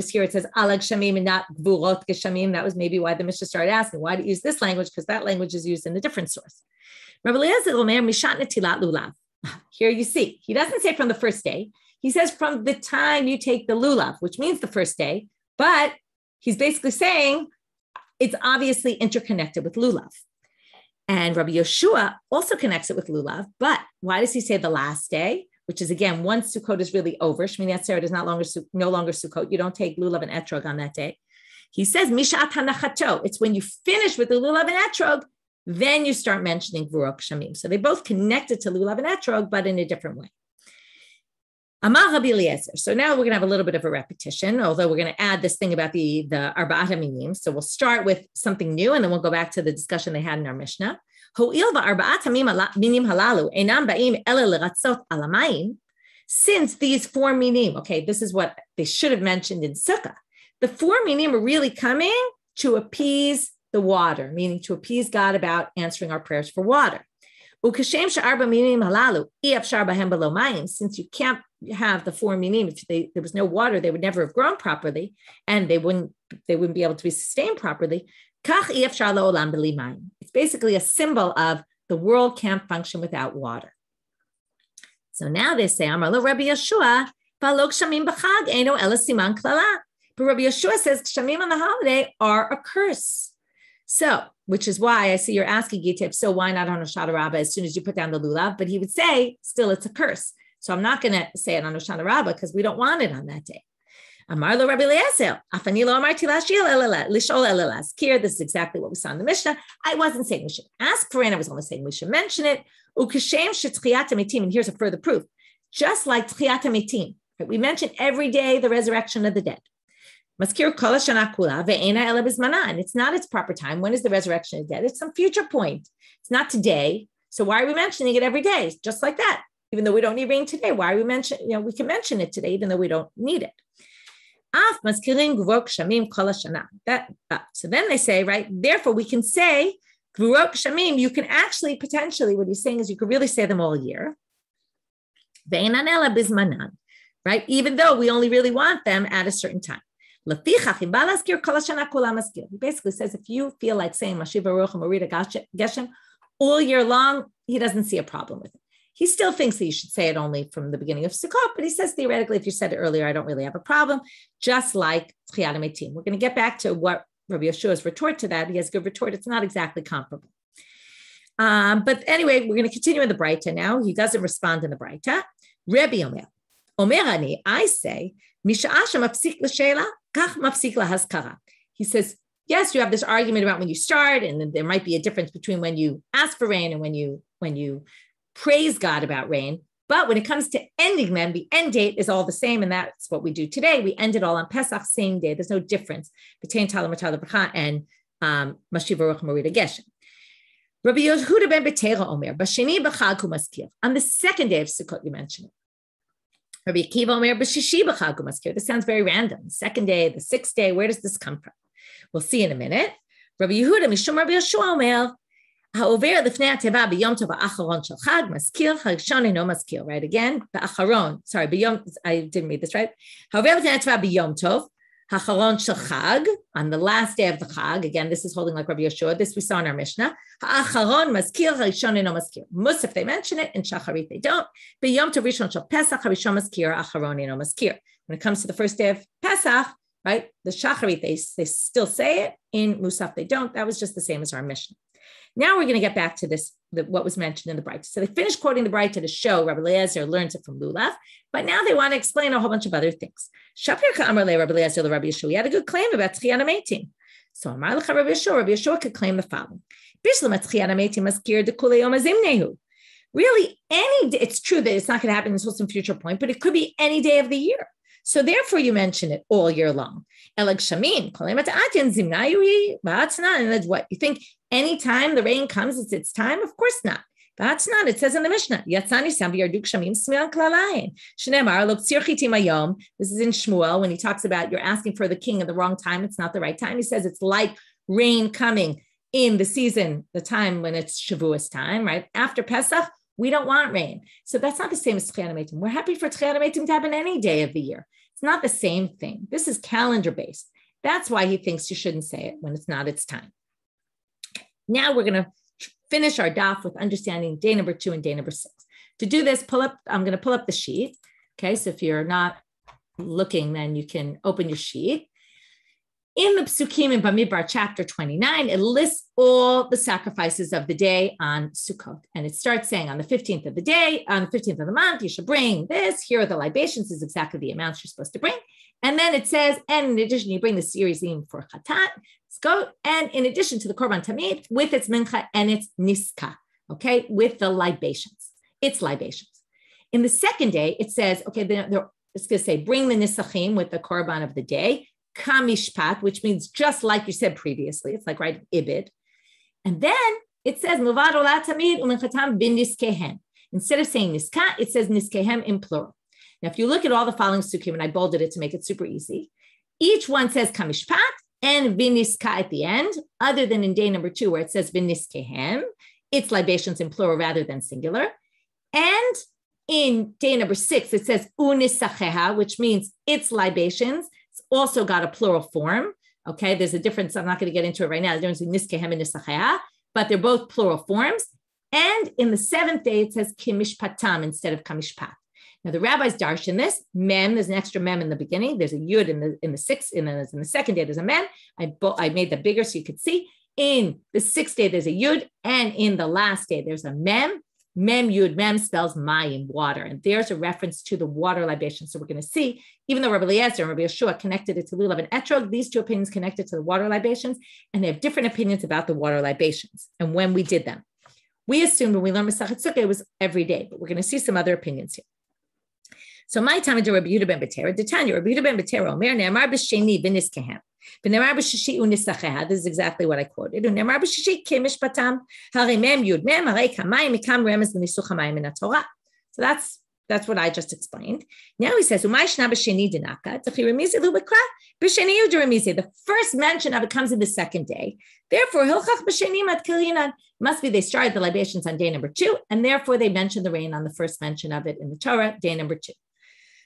here it says alag shamim and not gvurot geshamim. That was maybe why the Mishnah started asking, why do you use this language? Because that language is used in a different source. Rabbi Eliezer omer mishat netilat lulav. Here you see, he doesn't say from the first day. He says from the time you take the lulav, which means the first day, but he's basically saying it's obviously interconnected with lulav. And Rabbi Yeshua also connects it with lulav, but why does he say the last day? Which is, again, once Sukkot is really over, Shmini Atzeret is no longer Sukkot. You don't take lulav and etrog on that day. He says, Mishat hanachato. It's when you finish with the lulav and etrog, then you start mentioning V'urok Shamim. So they both connected to lulav and etrog, but in a different way. Amar Rabbi Eliezer. So now we're going to have a little bit of a repetition, although we're going to add this thing about the Arba'at HaMinim. So we'll start with something new, and then we'll go back to the discussion they had in our Mishnah. Since these four minim, okay, this is what they should have mentioned in Sukkah. The four minim are really coming to appease the water, meaning to appease God about answering our prayers for water. Since you can't have the four minim, if there was no water, they would never have grown properly, and they wouldn't be able to be sustained properly. It's basically a symbol of the world can't function without water. So now they say, Amar lo Rabbi Yeshua, Balog Shamim b'chag eino ela siman klala. But Rabbi Yeshua says Shamim on the holiday are a curse. So, which is why I see you're asking Gita, so why not on Hoshana Rabbah as soon as you put down the lulav? But he would say, still, it's a curse. So I'm not going to say it on Hoshana Rabbah because we don't want it on that day. Amar lo Rabbi Eliezer, afani lo amarti lishol elaskir. This is exactly what we saw in the Mishnah. I wasn't saying we should ask for it. I was only saying we should mention it. Ukashem shetchiyat hametim. And here's a further proof. Just like tchiyat hametim, we mention every day the resurrection of the dead. Maskir kol hashana kula ve'ena ela bizmana. And it's not its proper time. When is the resurrection of the dead? It's some future point. It's not today. So why are we mentioning it every day? Just like that. Even though we don't need rain today, why are we mentioning? We can mention it today, even though we don't need it. So then they say, right, therefore we can say, Gvurok Shamim, you can actually potentially, what he's saying is you could really say them all year. Right? Even though we only really want them at a certain time. He basically says if you feel like saying Mashiv Baruch Morida Geshem all year long, he doesn't see a problem with it. He still thinks that you should say it only from the beginning of Sukkot, but he says theoretically, if you said it earlier, I don't really have a problem, just like Tchiyat HaMetim. We're going to get back to what Rabbi Yeshua's retort to that. He has a good retort. It's not exactly comparable. But anyway, we're going to continue in the Braita now. He doesn't respond in the Braita. Rabbi Omer ani, I say, Misha'asha mafsik l'sheila, kach mafsik lahaskara. He says, yes, you have this argument about when you start, and then there might be a difference between when you ask for rain and when you praise God about rain. But when it comes to ending them, the end date is all the same. And that's what we do today. We end it all on Pesach, same day. There's no difference between Talam Bracha and Mashiv Baruch Morida Geshem. Rabbi Yehuda ben Betera Omer, Basheni B'chag Hu Maskir. On the second day of Sukkot, you mention it. Rabbi Akiva Omer, B'shishi B'chag Hu Maskir. This sounds very random. The second day, the sixth day, where does this come from? We'll see in a minute. Rabbi Yehuda, Mishum Rabbi Yeshua Omer, Ha'over lifnei ateva b'yom tov ha'acharon shel chag maskir harishon eino maskir. Right again, ba'acharon. Sorry, b'yom. I didn't read this right. Ha'over lifnei ateva b'yom tov ha'acharon shel chag, on the last day of the chag. Again, this is holding like Rabbi Yeshua. This we saw in our Mishnah. Ha'acharon maskir harishon eino maskir. Musaf they mention it, in Shacharit they don't. B'yom tov rishon shel Pesach harishon maskir acharon eino maskir. When it comes to the first day of Pesach, right, the Shacharit they still say it. In Musaf they don't. That was just the same as our Mishnah. Now we're going to get back to this, what was mentioned in the Braita. So they finished quoting the Braita to show Rabbi Eliezer learns it from Lulav, but now they want to explain a whole bunch of other things. Shapir ka'amar le Rabbi Eliezer le Rabbi Yeshua. He had a good claim about Tchiyat HaMetim. So Amar lecha Rabbi Yeshua could claim the following. Bishlam Tchiyat HaMetim maskir dekulei yom azimnehu. Really, it's true that it's not going to happen until some future point, but it could be any day of the year. So therefore, you mention it all year long. Elag Shamim, and that's what you think. Anytime the rain comes, it's its time. Of course not. That's not. It says in the Mishnah. Yatzani sam v'yarduk shamim smial klalayin. Shneimar lo tzirchitim hayom. This is in Shmuel when he talks about you're asking for the king at the wrong time. It's not the right time. He says it's like rain coming in the season, the time when it's Shavuos time, right after Pesach. We don't want rain. So that's not the same as Tchiyat HaMetim. We're happy for Tchiyat HaMetim to happen any day of the year. It's not the same thing. This is calendar-based. That's why he thinks you shouldn't say it when it's not its time. Now we're going to finish our daf with understanding day number 2 and day number 6. To do this, I'm going to pull up the sheet. Okay, so if you're not looking, then you can open your sheet. In the Psukim in Bamidbar, chapter 29, it lists all the sacrifices of the day on Sukkot. And it starts saying on the 15th of the day, on the 15th of the month, you should bring this. Here are the libations. This is exactly the amounts you're supposed to bring. And then it says, and in addition, you bring the serizim for Chatat, goat, and in addition to the Korban Tamid, with its mincha and its niska, okay, with the libations, its libations. In the second day, it says, okay, it's going to say, bring the nisachim with the Korban of the day, kamishpat, which means just like you said previously, it's like right ibid. And then it says muvad olat tamid uminchatam bin niskehem. Instead of saying niska, it says niskehem in plural. Now, if you look at all the following sukkim, and I bolded it to make it super easy, each one says kamishpat and viniska at the end, other than in day number 2 where it says viniskehem, it's libations in plural rather than singular. And in day number 6, it says unisacheha, which means it's libations. Also got a plural form. Okay, there's a difference. I'm not going to get into it right now. The difference between niskehem and nisacheha, but they're both plural forms. And in the 7th day, it says kimishpatam instead of kamishpat. Now the rabbis darshan this mem. There's an extra mem in the beginning. There's a yud in the 6th. In the second day, there's a mem. I made that bigger so you could see. In the 6th day, there's a yud, and in the last day, there's a mem. Mem yud mem spells mayim, water, and there's a reference to the water libation. So we're going to see, even though Rabbi Eliezer and Rabbi Yeshua connected it to lulav and etrog, these two opinions connected to the water libations, and they have different opinions about the water libations and when we did them. We assumed when we learned Masachet Sukkah it was every day, but we're going to see some other opinions here. So my time to Rabbi Yehuda ben Betera, Tanya, Rabbi Yehuda ben Betera, Omer ne'amar b'sheni v'niskehem. This is exactly what I quoted. So that's what I just explained. Now he says, the first mention of it comes in the second day. Therefore, must be they started the libations on day number 2, and therefore they mentioned the rain on the first mention of it in the Torah, day number 2.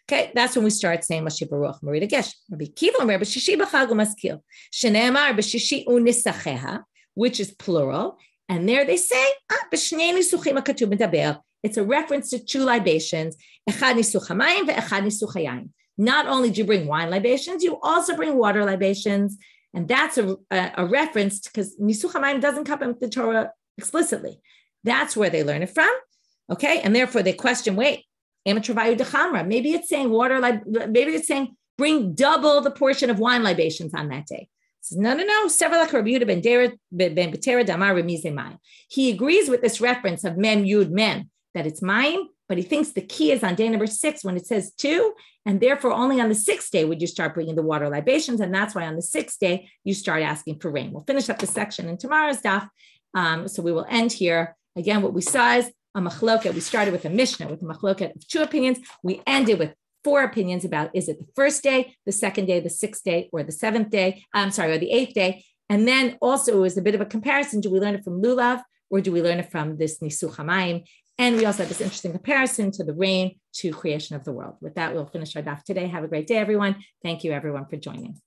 Okay, that's when we start saying Mashiach Baruch Marita Gesh. Rabbi Kiva Omer b'shishi b'chag u'maskil shene'emar b'shishi unisacheha, which is plural, and there they say b'shnei nisuchim hakatuv medaber. It's a reference to 2 libations, echad nisuch hamayim ve'echad nisuch hayayim. Not only do you bring wine libations, you also bring water libations, and that's a reference because nisuch hamayim doesn't come in the Torah explicitly. That's where they learn it from. Okay, and therefore they question, wait. Maybe it's saying maybe it's saying bring double the portion of wine libations on that day. Says, no. He agrees with this reference of mem yud mem that it's mine, but he thinks the key is on day number 6 when it says 2, and therefore only on the 6th day would you start bringing the water libations, and that's why on the 6th day you start asking for rain. We'll finish up the section in tomorrow's daf, so we will end here. Again, what we saw is a machloket. We started with a Mishnah with a machloket of 2 opinions. We ended with 4 opinions about is it the first day, the second day, the 6th day, or the 7th day, or the 8th day. And then also it was a bit of a comparison. Do we learn it from lulav or do we learn it from this nisuch hamayim? And we also had this interesting comparison to the rain, to creation of the world. With that, we'll finish our daf today. Have a great day, everyone. Thank you, everyone, for joining.